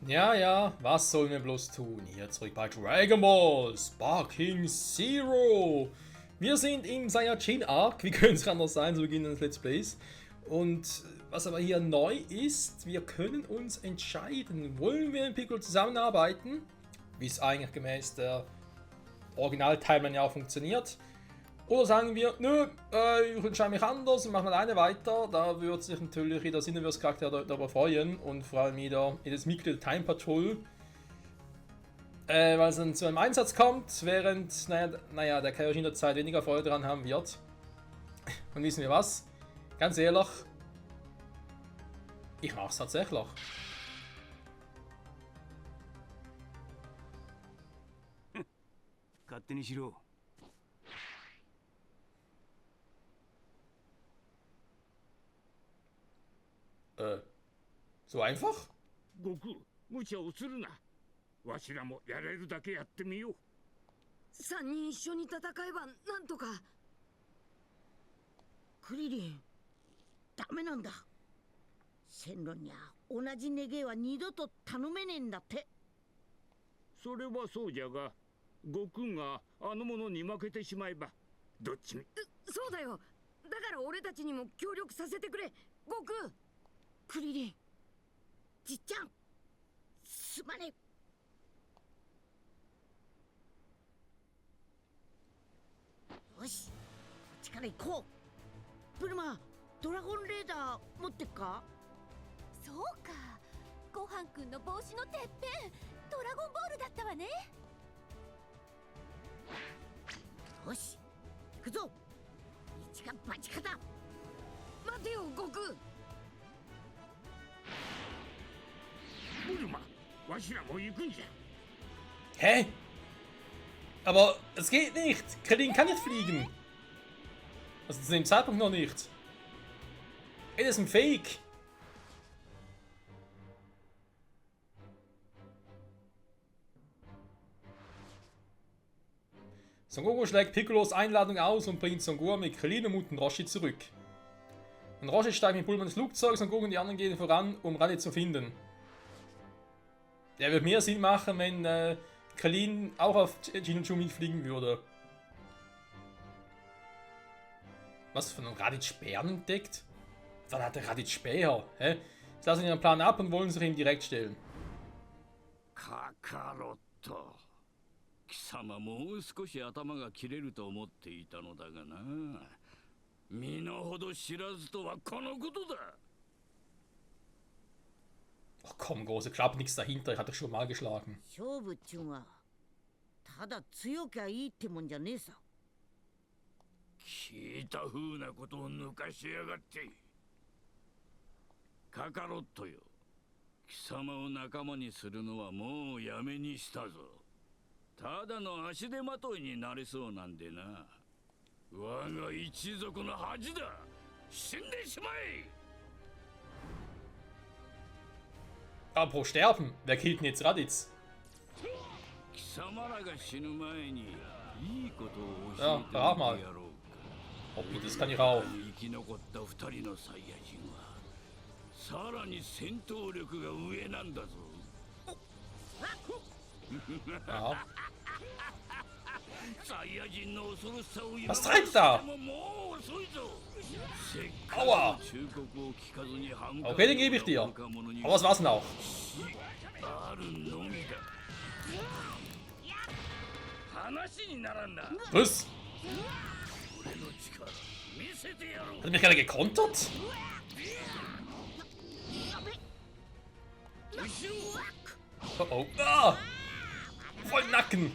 Ja, ja, was sollen wir bloß tun? Hier zurück bei Dragon Ball Sparking Zero. Wir sind im Saiyajin Arc, wie könnte es anders sein, zu Beginn des Let's Plays. Und was aber hier neu ist, wir können uns entscheiden, wollen wir mit Piccolo zusammenarbeiten, wie es eigentlich gemäß der Original-Timeline ja auch funktioniert. Oder sagen wir, nö, ich entscheide mich anders und mache alleine weiter. Da würde sich natürlich jeder Cineverse-Charakter darüber freuen und vor allem jedes Mitglied der Time Patrol. Weil es dann zu einem Einsatz kommt, während, naja, der Kaioshin in der Zeit weniger Freude daran haben wird. Und wissen wir was? Ganz ehrlich, ich mache es tatsächlich. So einfach? 悟空、無茶をするな。わしらもやれるだけやってみよう。3人一緒に戦えばなんとか。クリリン、ダメなんだ。線路にゃ同じ願いは二度と頼めねえんだって。それはそうじゃが、悟空があの者に負けてしまえば、どっちみ。そうだよ。だから俺たちにも協力させてくれ、悟空。クリリン、じっちゃん、すまねえ。よし、こっちから行こう。ブルマ、ドラゴンレーダー持ってっか？そうか、ごはんくんの帽子のてっぺん、ドラゴンボールだったわね。よし、行くぞ。一か八かだ。待てよ、悟空。ブルマ、わしらも行くんじゃ。Hä? Aber es geht nicht. Krillin kann nicht fliegen. Also zu dem Zeitpunkt noch nicht. Ey, das ist ein Fake. Son Goku schlägt Piccolos Einladung aus und bringt Son Goku mit Krillin und Muten Roshi zurück. Und Roshi steigt mit Bulma ins Flugzeug, Son Goku und die anderen gehen voran, um Raditz zu finden. Der würde mehr Sinn machen, wenn Krillin auch auf Jinchuriki mitfliegen würde. Was von einem Raditz Speer entdeckt? Dann hat der Raditz Speer. Hä? Sie lassen ihren Plan ab und wollen sich ihm direkt stellen. カカロット、貴様もう少し頭が切れると思っていたのだがな。身の程知らずとはこのことだ。 Ach komm, große Klappe, nichts dahinter, ich hatte dich schon mal geschlagen. 勝負っちゅうが、ただ強きゃいいってもんじゃねえさ。聞いた風なことを抜かしやがって。カカロットよ、貴様を仲間にするのはもうやめにしたぞ。ただの足手まといになれそうなんでな。我が一族の恥だ。死んでしまえ。 Apropos sterben, wer killt denn jetzt Raditz? Ja, frag mal. Hobby, das kann ich auch. Ja. Was treibt da? Aua! Okay, den gebe ich dir. Aber was war's denn auch? Was? Hat er mich gerade gekontert? Oh oh. Ah! Voll Nacken!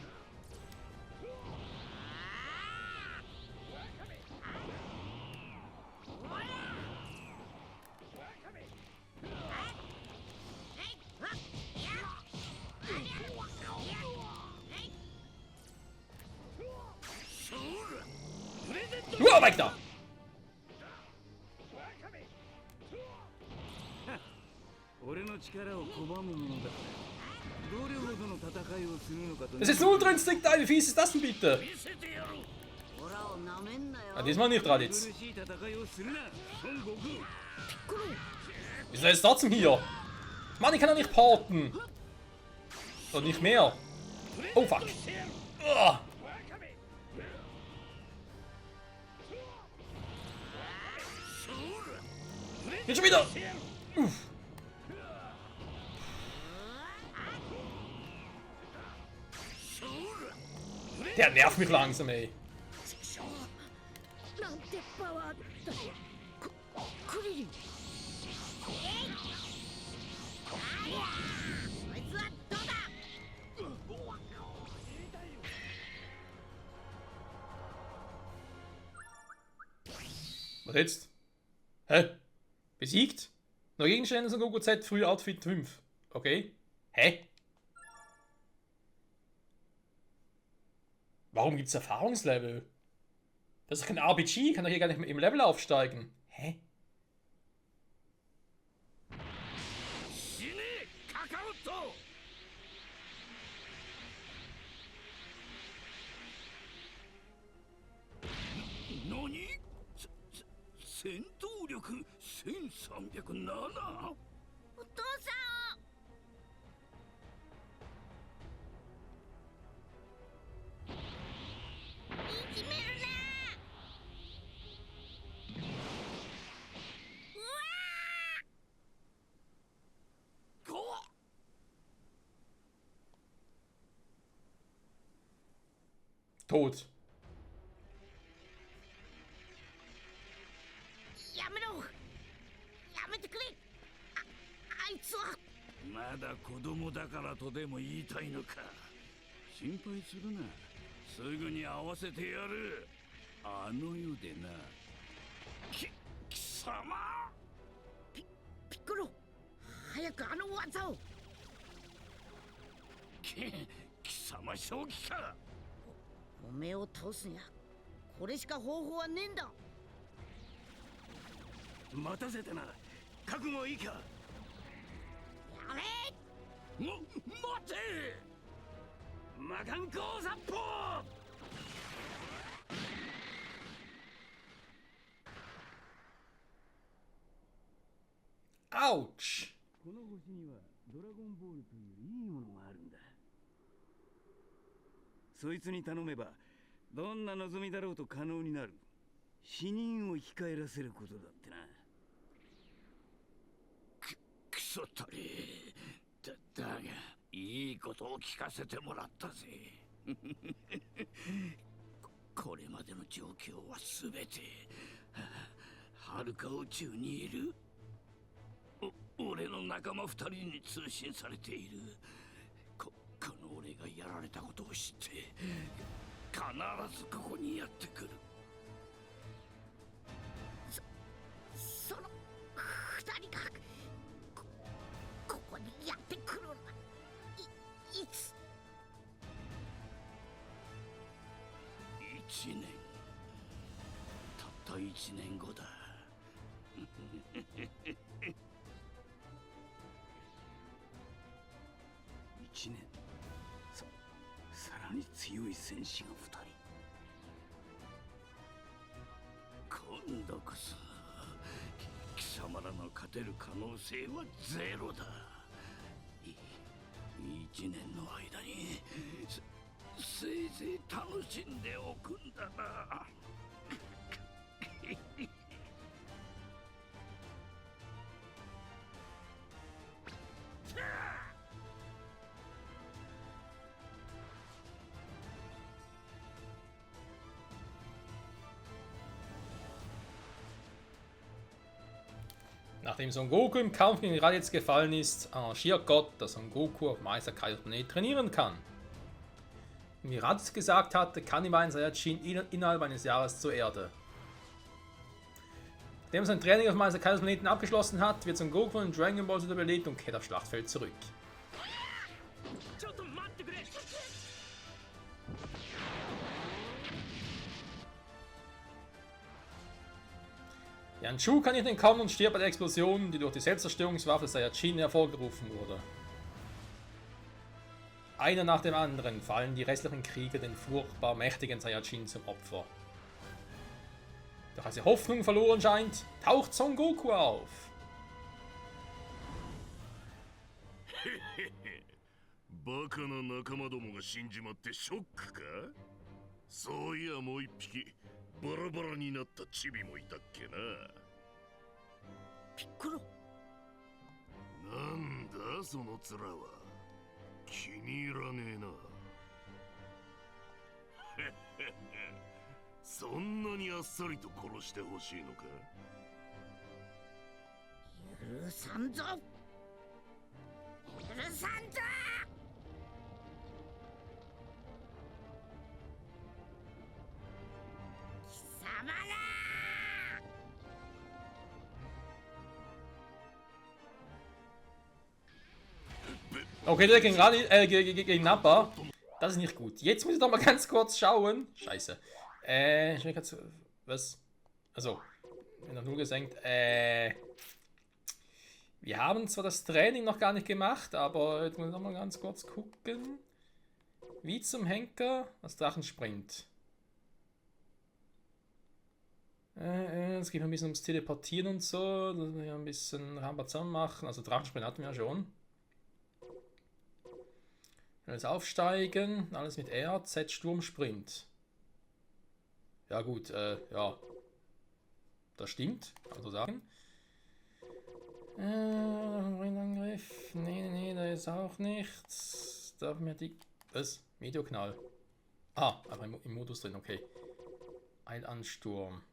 Wow, weg da! Das ist ein Ultra-Instinkt, wie fies ist das denn bitte? Ja, diesmal nicht, Raditz. Wieso ist trotzdem hier? Mann, ich kann doch nicht porten. Und nicht mehr. Oh fuck. Ugh. Jetzt schon wieder. Uff. Der nervt mich langsam, ey. なんてパワーだ。クリリン。そいつはどうだ。 Was jetzt? Hä? Besiegt? Neue Gegenstände sind Goku Z, früher Outfit 5. Okay. Hä? Warum gibt's Erfahrungslevel? Das ist doch kein RPG, kann doch hier gar nicht im Level aufsteigen. Hä? 死ねカカオット。何？戦闘力1307？お父さん。 いじめるな。Tot. やめろ。やめてくれ。あいつは。 まだ子供だからとでも言いたいのか。心配するな。すぐに合わせてやる。あの世でな。貴様。ピッコロ。早くあの技を。貴様正気か。 おめえを倒すにゃこれしか方法はねえんだ。待たせたな。覚悟いいか。やれ。待て。魔漢光殺法。 Autsch! この星にはドラゴンボールといういいものがあるんだ。そいつに頼めばどんな望みだろうと可能になる。死人を生き返らせることだってな。くそったれ。だがいいことを聞かせてもらったぜ。これまでの状況は全て遥か宇宙にいる俺の仲間2人に通信されている。この俺がやられたことを知って必ずここにやってくる。その二人がここにやってくるのはいつ。 1年。たった1年後だ。1年。さらに強い戦士が2人。今度こそ貴様らの勝てる可能性はゼロだ。1年の間にせいぜい楽しんでおくんだな。Nachdem Son Goku im Kampf gegen Raditz gefallen ist, arrangiert Gott, dass Son Goku auf Meister Kaios Planet trainieren kann. Wie Raditz gesagt hatte, kann ihm ein Saiyajin innerhalb eines Jahres zur Erde. Nachdem er sein Training auf Meister Kaios Planeten abgeschlossen hat, wird Son Goku von Dragon Ball wieder belebt und kehrt aufs Schlachtfeld zurück. Yanshu kann nicht entkommen und stirbt bei der Explosion, die durch die Selbstzerstörungswaffe Saiyajin hervorgerufen wurde. Einer nach dem anderen fallen die restlichen Krieger den furchtbar mächtigen Saiyajin zum Opfer. Doch als die Hoffnung verloren scheint, taucht Son Goku auf. バカな仲間どもが死んじまってショックか？そういやもう一匹バラバラになったチビもいたっけな。ピッコロ。なんだその面は。気に入らねえな。そんなにあっさりと殺してほしいのか？許さんぞ。許さんぞ。貴様ら。Okay, der gegen Rani, gegen Nappa. Das ist nicht gut. Jetzt muss ich doch mal ganz kurz schauen. Scheiße. Ich will grad, was? Also, bin auf 0 gesenkt. Wir haben zwar das Training noch gar nicht gemacht, aber jetzt muss ich noch mal ganz kurz gucken. Wie zum Henker das Drachensprint. Es geht ein bisschen ums Teleportieren und so. Dass wir ein bisschen Rambazam machen. Also Drachensprint hatten wir ja schon. Alles aufsteigen, alles mit R, Z Sturmsprint. Ja gut, ja. Das stimmt, kann man so sagen. Angriff. Nee, da ist auch nichts. Darf mir die. Was? Videoknall. Ah, aber im Modus drin, okay. Eilansturm.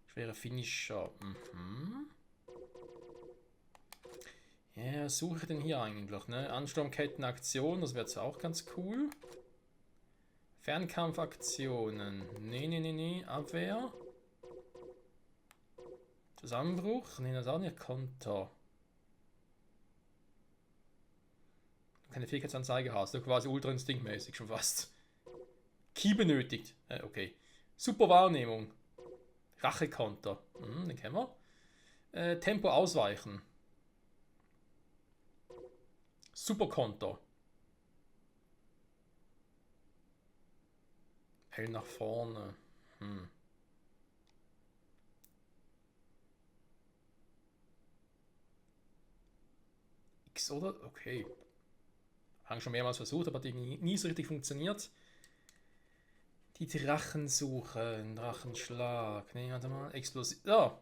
Schwerer Finisher. Mhm. Ja, was suche ich denn hier eigentlich? Ne? Ansturmkettenaktion, das wäre jetzt auch ganz cool. Fernkampfaktionen. Nee. Abwehr. Zusammenbruch. Nee, das ist auch nicht Konter. Keine Fähigkeitsanzeige hast. Du quasi ultra instinktmäßig schon fast. Key benötigt. Okay. Super Wahrnehmung. Rachekonter. Den kennen wir. Tempo ausweichen. Superkonter. Hell nach vorne. X oder? Okay. Haben schon mehrmals versucht, aber hat nie so richtig funktioniert. Die Drachen suchen. Drachenschlag. Ne, warte mal. Explosiv. Ja.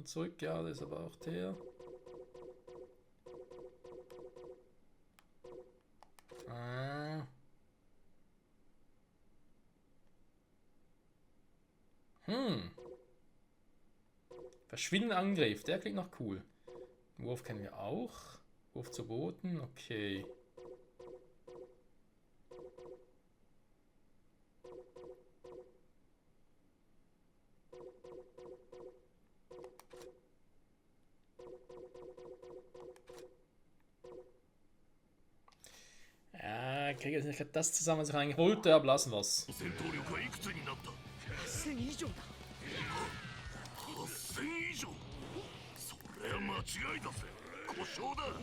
Zurück, ja, das ist aber auch der. Verschwindender Angriff, der klingt noch cool. Wurf kennen wir auch. Wurf zu Boden, okay. Ja, ich kriege jetzt nicht das zusammen, was ich eigentlich wollte, aber lassen wir es. 8000以上。それは間違いだぜ。故障だ。なん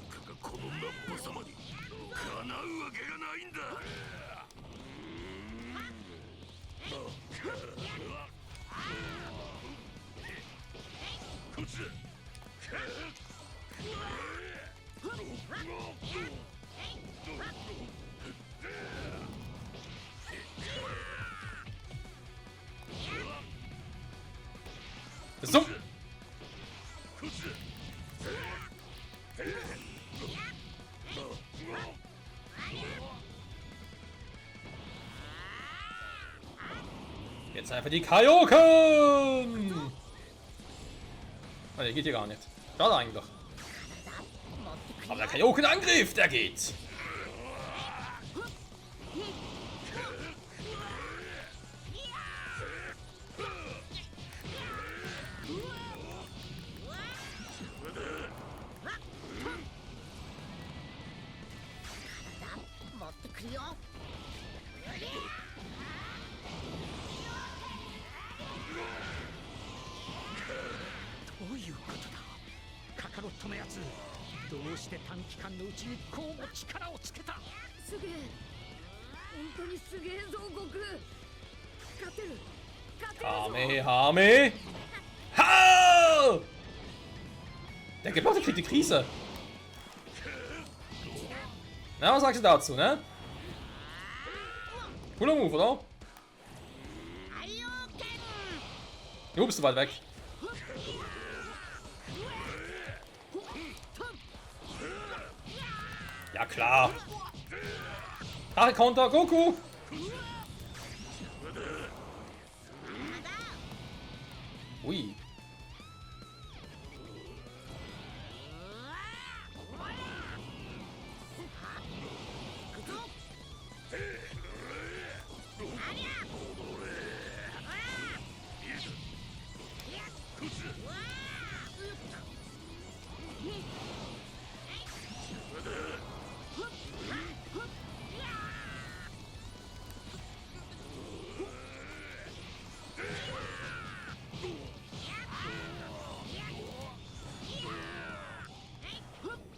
かがこのナッパ様にかなうわけがないんだ。こっちだ。So. Jetzt einfach die Kaioken! Oh, der geht hier gar nicht. Schade eigentlich. Aber der Kaioken-Angriff, der geht! Hame. Ah! Der Gebrauchte kriegt die Krise. Na, was sagst du dazu, ne? Cooler Move, oder? Du bist zu weit weg. Ja klar. Haare Counter, Goku. Ui.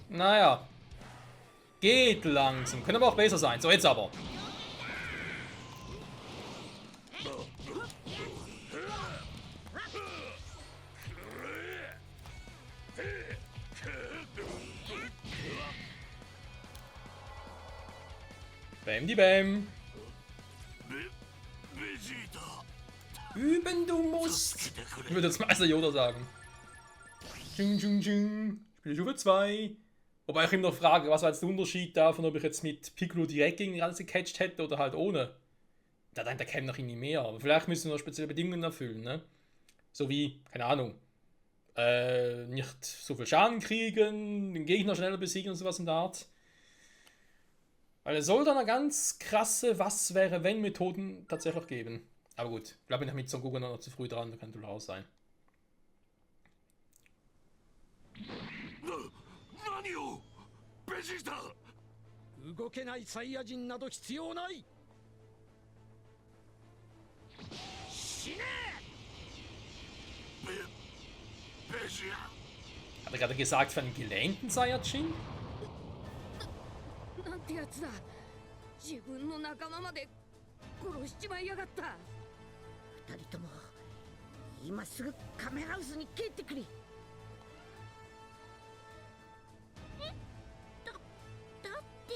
Naja. Geht langsam. Können aber auch besser sein. So, jetzt aber. Bam die Bam. Vegeta. Üben du musst. Ich würde jetzt Meister Yoda sagen. Tsching, tsching, tsching. Ich spiele Stufe 2. Wobei ich ihm noch frage, was war jetzt der Unterschied davon, ob ich jetzt mit Piccolo direkt gegen den ganzen gecatcht hätte oder halt ohne. Da denkt der käme noch irgendwie mehr. Aber vielleicht müssen wir noch spezielle Bedingungen erfüllen, ne? So wie, keine Ahnung, nicht so viel Schaden kriegen, den Gegner schneller besiegen und sowas in der Art. Weil es soll dann eine ganz krasse Was-wäre-wenn-Methoden tatsächlich geben. Aber gut, ich glaube, ich bin mit Son Goku noch zu früh dran, da kann du raus sein. 何をベジータ動けないサイヤ人など必要ない。死ね。ベジア Hat er gerade gesagt für einen gelähmten Saiyajin? なんてやつだ。自分の仲間まで殺しちまいやがった。二人とも今すぐカメハウスに帰ってくれ。だって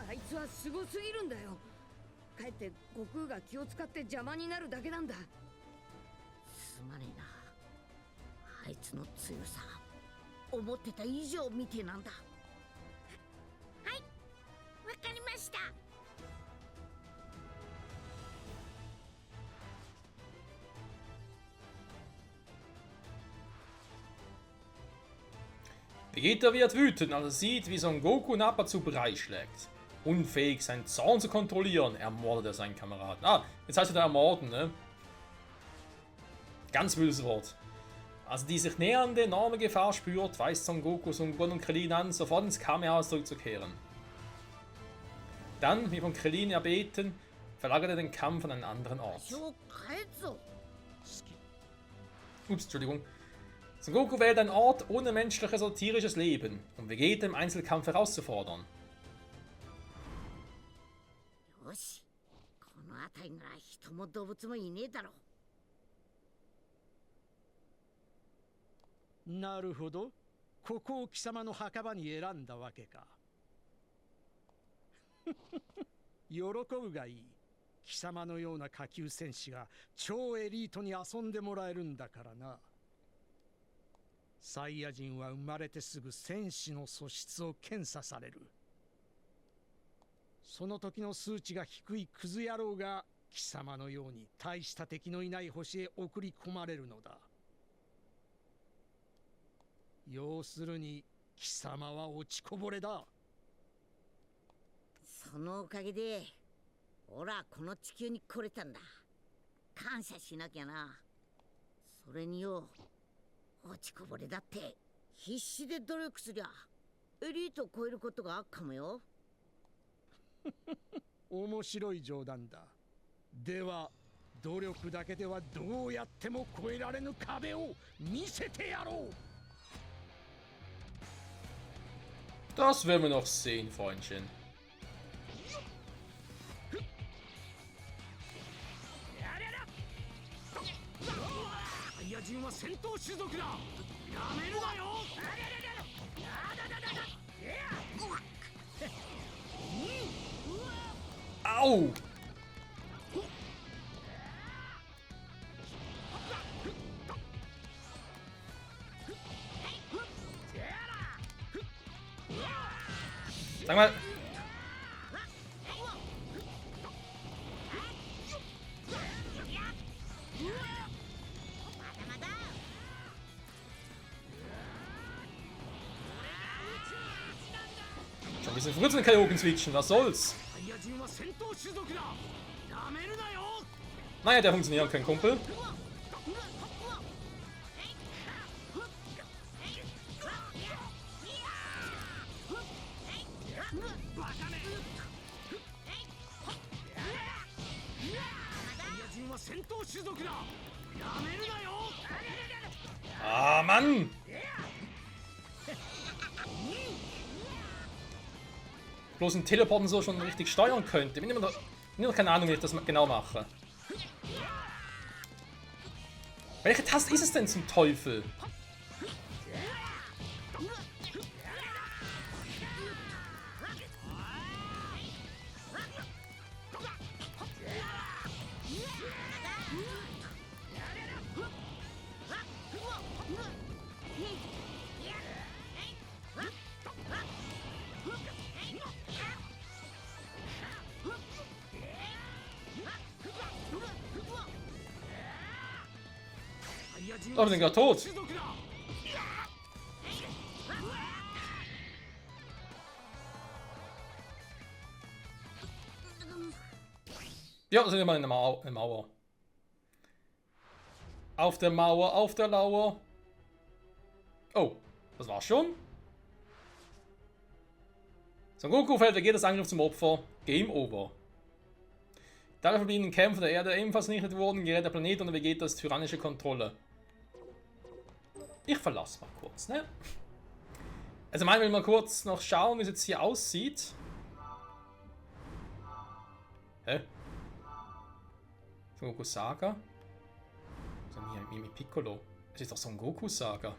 あいつはすごすぎるんだよ。かえって悟空が気を使って邪魔になるだけなんだ。すまねえな。あいつの強さ思ってた以上みてえなんだ。はい、わかりました。Vegeta wird wütend, als er sieht, wie Son Goku Nappa zu Brei schlägt. Unfähig, seinen Zorn zu kontrollieren, ermordet er seinen Kameraden. Ah, jetzt heißt er da ermorden, ne? Ganz böses Wort. Als er die sich nähernde enorme Gefahr spürt, weist Son Goku Son Gohan und Krillin an, sofort ins Kamehameha zurückzukehren. Dann, wie von Krillin erbeten, verlagert er den Kampf an einen anderen Ort. Ups, Entschuldigung. Son Goku wählt einen Ort ohne menschliches oder tierisches Leben, um Vegeta im Einzelkampf herauszufordern. よし、この辺りなら人も動物もいねえだろう。なるほど。ここを貴様の墓場に選んだわけか。喜ぶがいい。貴様のような下級戦士が超エリートに遊んでもらえるんだからな。サイヤ人は生まれてすぐ戦士の素質を検査される。その時の数値が低いクズ野郎が貴様のように大した敵のいない星へ送り込まれるのだ。要するに貴様は落ちこぼれだ。そのおかげで俺はこの地球に来れたんだ。感謝しなきゃな。それによ、落ちこぼれだって必死で努力すりゃエリートを超えることがあっかもよ。面白い冗談だ。では努力だけではどうやっても越えられぬ壁を見せてやろう。 Das werden wir noch sehen, Freundchen. 人は戦闘種族だ。やめるなよ。Au! Sag mal. Schon ein bisschen früh zu den Kaioken switchen, was soll's? サイヤ人は戦闘種族だ。やめるなよ。 Naja, der funktioniert, kein Kumpel. Ah, Mann! Bloß ein Teleporten so schon richtig steuern könnte. Ich habe noch keine Ahnung, wie ich das genau mache. Welche Taste ist es denn zum Teufel? Oh, ich bin gerade tot. Ja, sind wir mal in der Mauer. Auf der Mauer, auf der Lauer. Oh, das war's schon. Son Goku fällt bei jedes Angriff zum Opfer. Game over. Da verbliebenen Kämpfer der Erde ebenfalls vernichtet wurden, gerät der Planet unter Vegetas tyrannische Kontrolle. Ich verlasse mal kurz, ne? Also mal mal kurz noch schauen, wie es jetzt hier aussieht. Hä? Son Goku Saga? Was haben wir hier mit Piccolo? Es ist doch Son Goku Saga.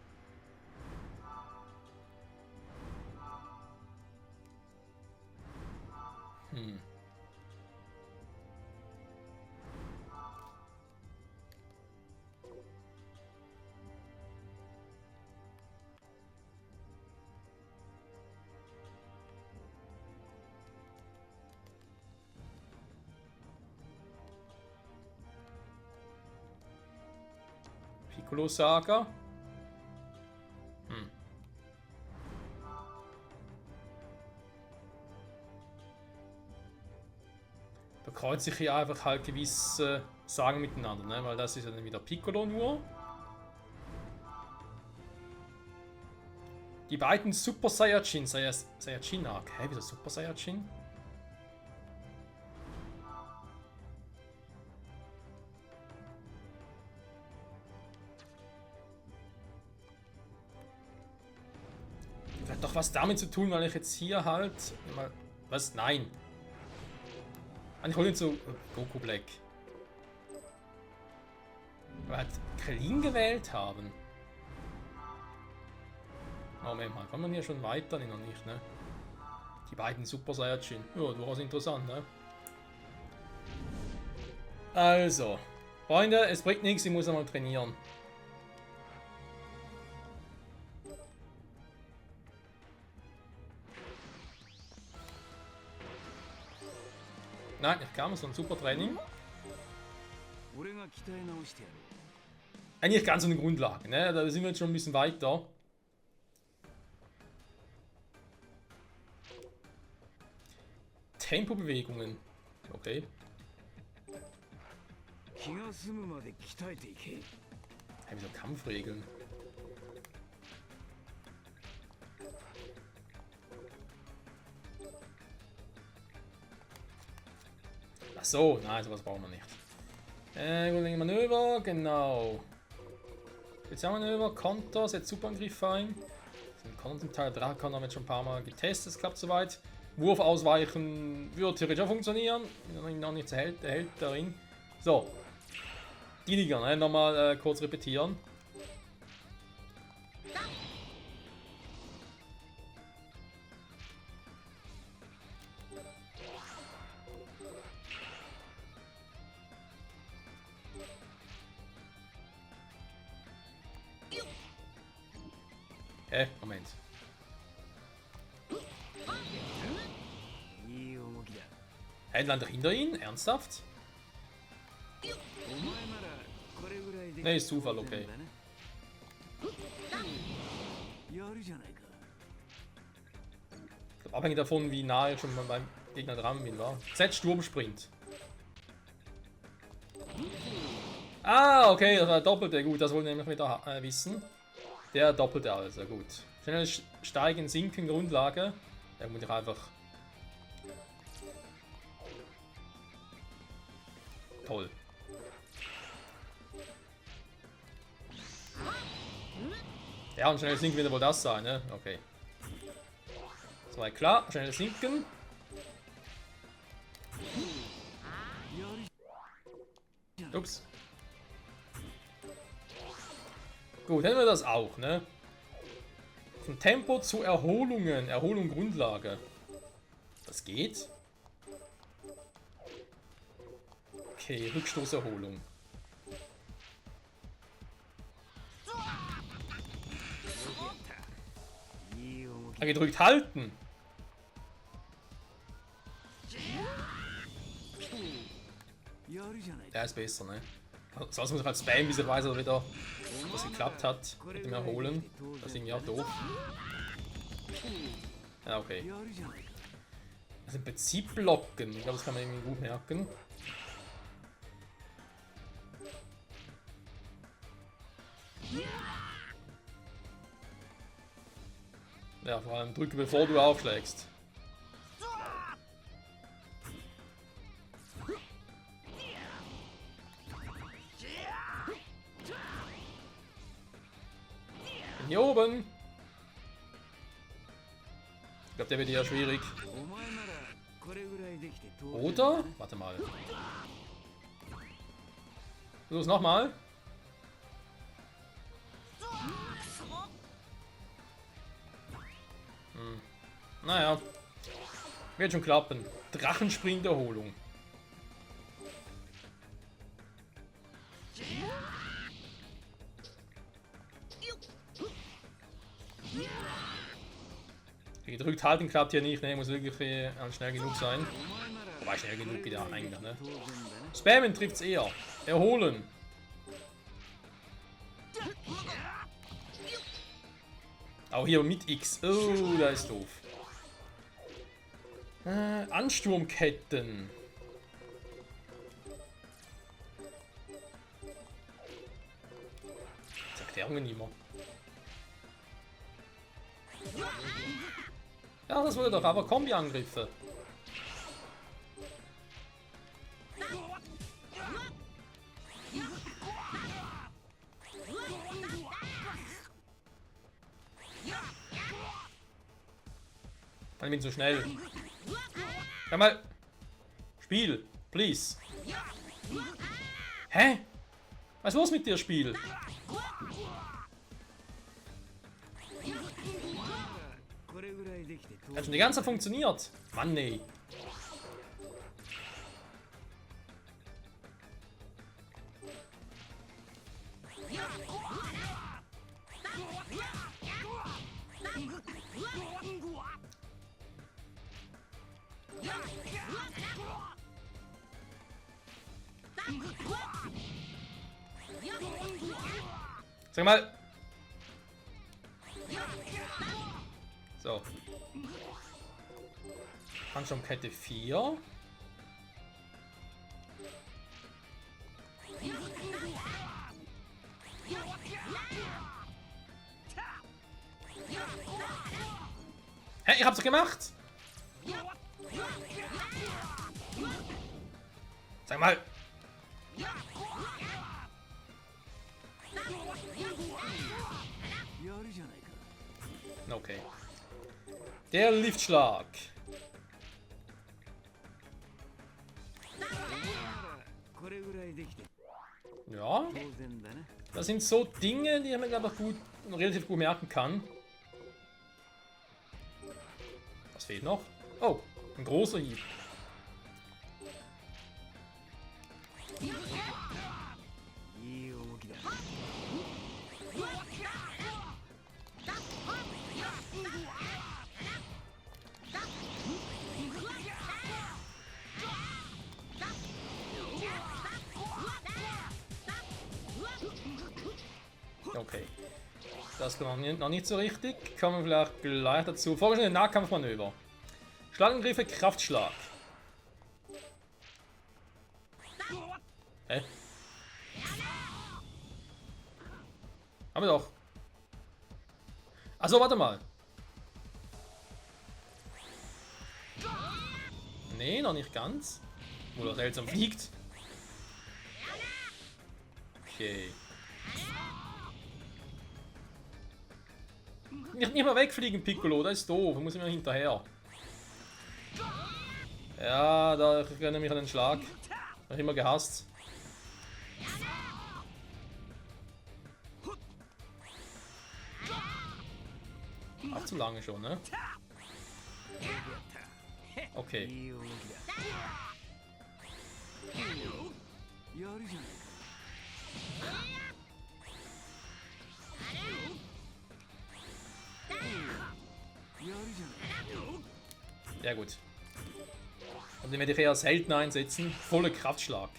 Piccolo Saga. Da kreuzt sich hier einfach halt gewisse Sagen miteinander, ne? Weil das ist ja dann wieder Piccolo nur. Die beiden Super Saiyajin, Saiyajin Arc. Hä, wieder Super Saiyajin? Hat doch was damit zu tun, weil ich jetzt hier halt... Was? Nein. Ich hole ihn zu Goku Black. Aber halt Krillin gewählt haben. Moment mal, kann man hier schon weiter? Nee, noch nicht, ne? Die beiden Super Saiyajin. Ja, durchaus interessant, ne? Also. Freunde, es bringt nichts, ich muss einmal trainieren. Nein, ich kam, so ein super Training. Eigentlich ganz so eine Grundlage, ne? Da sind wir jetzt schon ein bisschen weiter. Tempobewegungen. Okay. Hey, wieso Kampfregeln? Ach so, nein, sowas brauchen wir nicht. Manöver, genau. Spezialmanöver, Konter, setzt Superangriff ein. Den Kontenteil Drakan haben wir jetzt schon ein paar Mal getestet, es klappt soweit. Wurf ausweichen würde theoretisch auch funktionieren. Noch nicht erhält der Ring. So. Die Liga, ne? Nochmal kurz repetieren. Moment. いい動きだ。 Headlander hinter ihn? Ernsthaft? お前ならこれぐらいで Ne, ist Zufall, okay. やるじゃないか。 Ich glaub, abhängig davon, wie nah ich schon mal beim Gegner dran bin, war. Z Sturmsprint. Ah, okay, das war der Doppelte. Gut, das wollen wir nämlich wieder wissen. Der Doppelte also, gut. Schnell steigen, sinken, Grundlage. Da muss ich einfach... Toll. Ja, und schnell sinken wird wohl das sein, ne? Okay. So, klar, schnell sinken. Ups. Gut, hätten wir das auch, ne? Von Tempo zu Erholungen. Erholung Grundlage. Das geht. Okay, Rückstoßerholung. Gedrückt halten. Der ist besser, ne? Sonst muss ich halt spammen, bis ich weiß, dass wieder was geklappt hat mit dem Erholen. Das ist irgendwie auch doof. Ja, okay. Also im Prinzip blocken. Ich glaube, das kann man irgendwie gut merken. Ja, vor allem drücke, bevor du aufschlägst. Bin hier oben. Ich glaube, der wird eher schwierig. Oder? Warte mal. Los, nochmal. Naja. Wird schon klappen. Drachensprinterholung. Gedrückt halten klappt hier nicht, ne? Muss wirklich schnell genug sein. Wobei schnell genug geht ja eigentlich, ne? Spammen trifft's eher. Erholen. Auch hier mit X. Oh, da ist doof. Ansturmketten. Das Erklärungen immer. Ja, das wurde doch aber Kombi-Angriffe. Ich bin so schnell. Sag mal. Spiel, please. Hä? Was ist los mit dir, Spiel? Hat schon die ganze Zeit funktioniert. Mann, nee. Sag mal. So. Handschirmkette 4. Hä, ich hab's doch gemacht. Sag mal. Okay. Der Liftschlag. Ja. Das sind so Dinge, die man glaube ich gut, relativ gut merken kann. Was fehlt noch? Oh, ein großer Hieb. Okay. Das kommt noch nicht so richtig. Kommen wir vielleicht gleich dazu. Vorgeschrittene Nahkampfmanöver. Schlagangriffe, Kraftschlag. Hä? Aber doch. Achso, warte mal. Nee, noch nicht ganz. Wo der seltsam fliegt. Okay. Nicht mal wegfliegen, Piccolo, das ist doof. Da muss ich mir hinterher. Ja, da erinnere mich an den Schlag. Hab ich immer gehasst. Ach, zu lange schon, ne? Okay. Ja gut. Und den werde ich eher selten einsetzen. Voller Kraftschlag.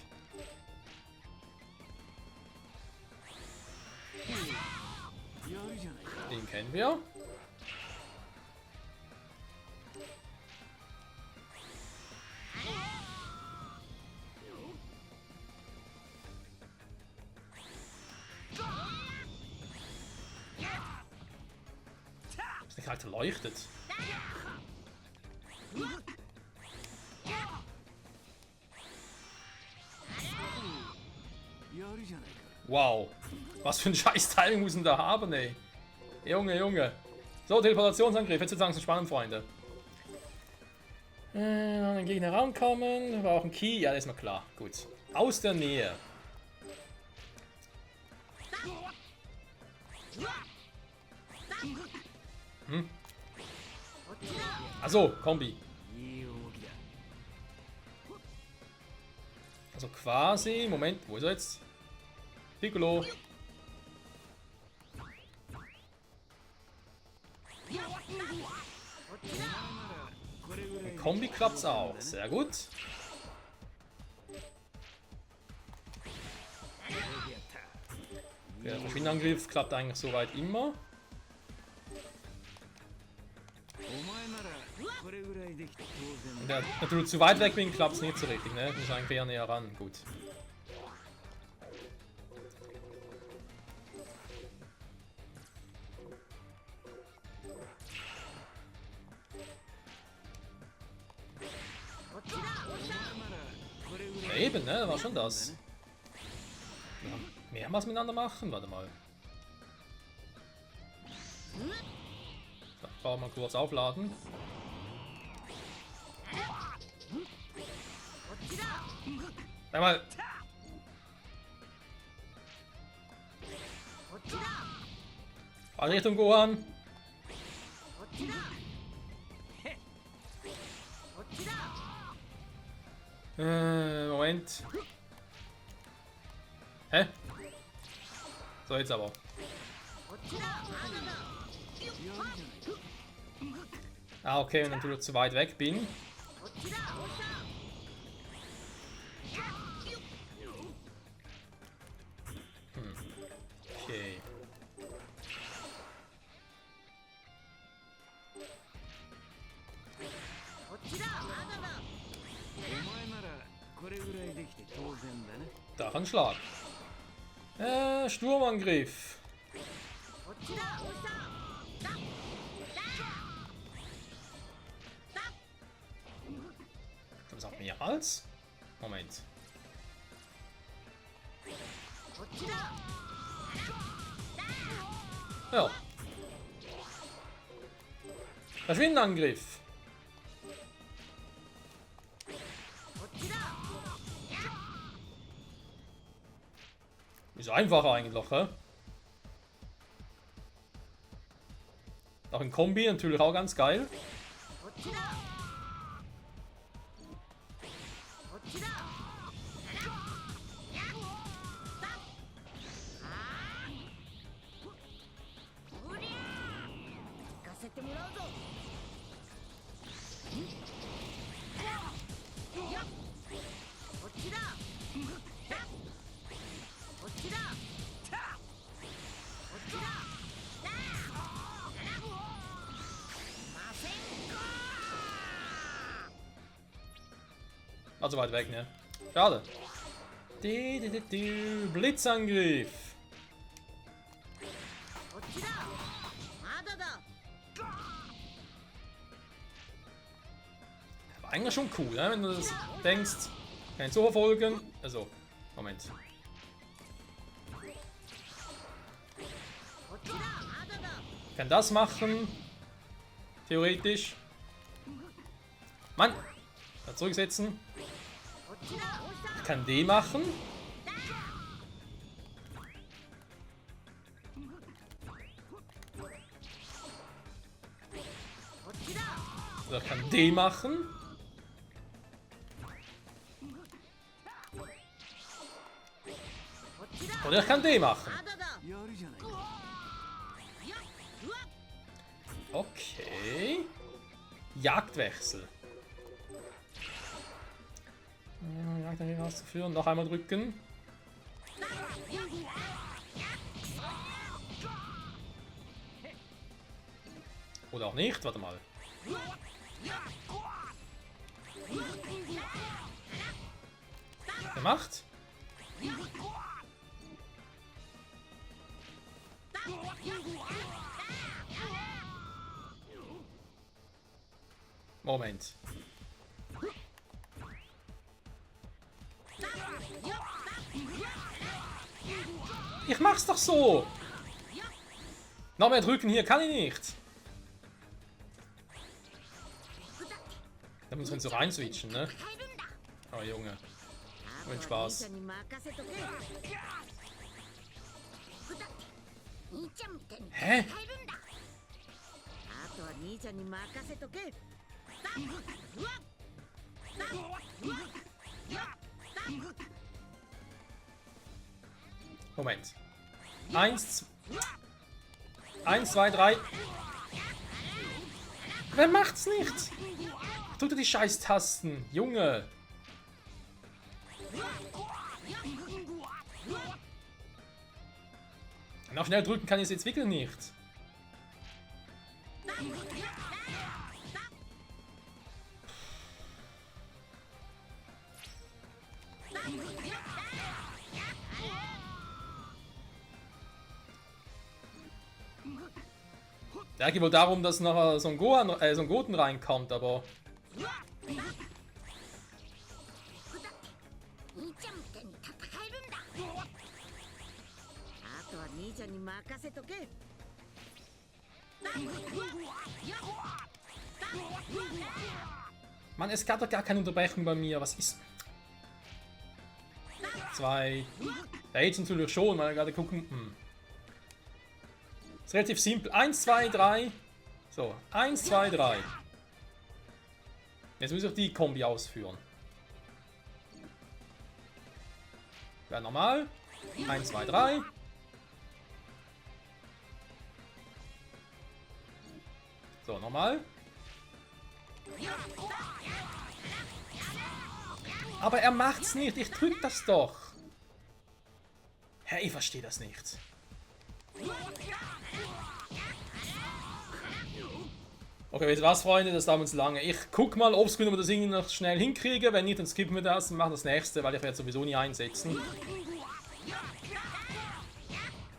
Den kennen wir. Der Charakter leuchtet. Wow. Was für ein scheiß Timing muss denn da haben, ey. Junge, Junge. So, Teleportationsangriff. Jetzt wird's langsam spannend, Freunde. An den Gegner rankommen. Wir brauchen Key. Ja, das ist mir klar. Gut. Aus der Nähe. Hm? Also, Kombi. Also quasi, Moment, wo ist er jetzt? Piccolo. Mit Kombi klappt's auch, sehr gut. Der Verschwindangriff klappt eigentlich soweit immer. Und der natürlich zu weit weg bin, klappt es nicht so richtig, ne? Ich muss eigentlich eher näher ran, gut. Ja, eben, ne? War schon das. Ja, mehrmals miteinander machen, warte mal. So, brauchen wir kurz aufladen. Einmal. Richtung Gohan. Moment. Hä? So, jetzt aber. Ah, okay, wenn ich natürlich zu weit weg bin. Okay. Drachenschlag. Sturmangriff. Das hat mehr als? Moment. Ja. Verschwindangriff. Ist einfacher eigentlich, hä? Auch ein Kombi natürlich auch ganz geil. Also weit weg, ne? Schade. Blitzangriff. こっちだまだだ War eigentlich schon cool, ne? Wenn du das denkst. Kann ich so verfolgen. Also, Moment. こっちだまだだ Kann das machen. Theoretisch. Mann! Mal zurücksetzen. こっちだ Ich kann den machen. Oder ich kann den machen. Oder ich kann den machen. まだだ Okay. Jagdwechsel. Jagdwechsel auszuführen. Noch einmal drücken. Oder auch nicht. Warte mal. Gemacht. Moment. Ich mach's doch so. Noch mehr drücken hier kann ich nicht. Da müssen wir uns so rein switchen, ne? Oh Junge. Mit Spaß. 兄ちゃんに任せとけ兄ちゃんみたいに戦えるんだあとは兄ちゃんに任せとけ Moment. 1, 2, 3. Wer macht's nicht? Drückt die Scheiß-Tasten, Junge. Noch schnell drücken kann ich es jetzt wirklich nicht. Da geht wohl darum, dass nachher so ein Goten reinkommt, aber 兄ちゃんみたいに戦えるんだあとは兄ちゃんに任せとけ Mann, es gab doch gar keine Unterbrechung bei mir. Was ist? 2. Ja, jetzt natürlich schon, mal gerade gucken. Ist relativ simpel. 1, 2, 3. So, 1, 2, 3. Jetzt muss ich auch die Kombi ausführen. Wäre normal. 1, 2, 3. So, nochmal. Aber er macht's nicht. Ich drück das doch. Hä, ich verstehe das nicht. Okay, wisst ihr was, Freunde? Das dauert uns lange. Ich guck mal, ob wir das irgendwie noch schnell hinkriege. Wenn nicht, dann skippen wir das und machen das nächste, weil ich werde sowieso nie einsetzen.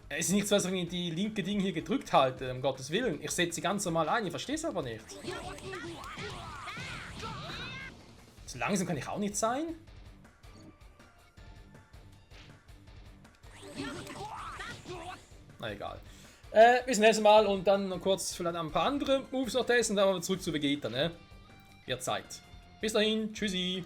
Es ist nicht so, dass ich die linke Ding hier gedrückt halte, um Gottes Willen. Ich setze sie ganz normal ein, ich verstehe es aber nicht. So langsam kann ich auch nicht sein. Na egal. Bis zum nächsten Mal und dann noch kurz vielleicht ein paar andere Moves noch testen, dann aber zurück zu Vegeta, ne? Wird Zeit. Bis dahin, tschüssi.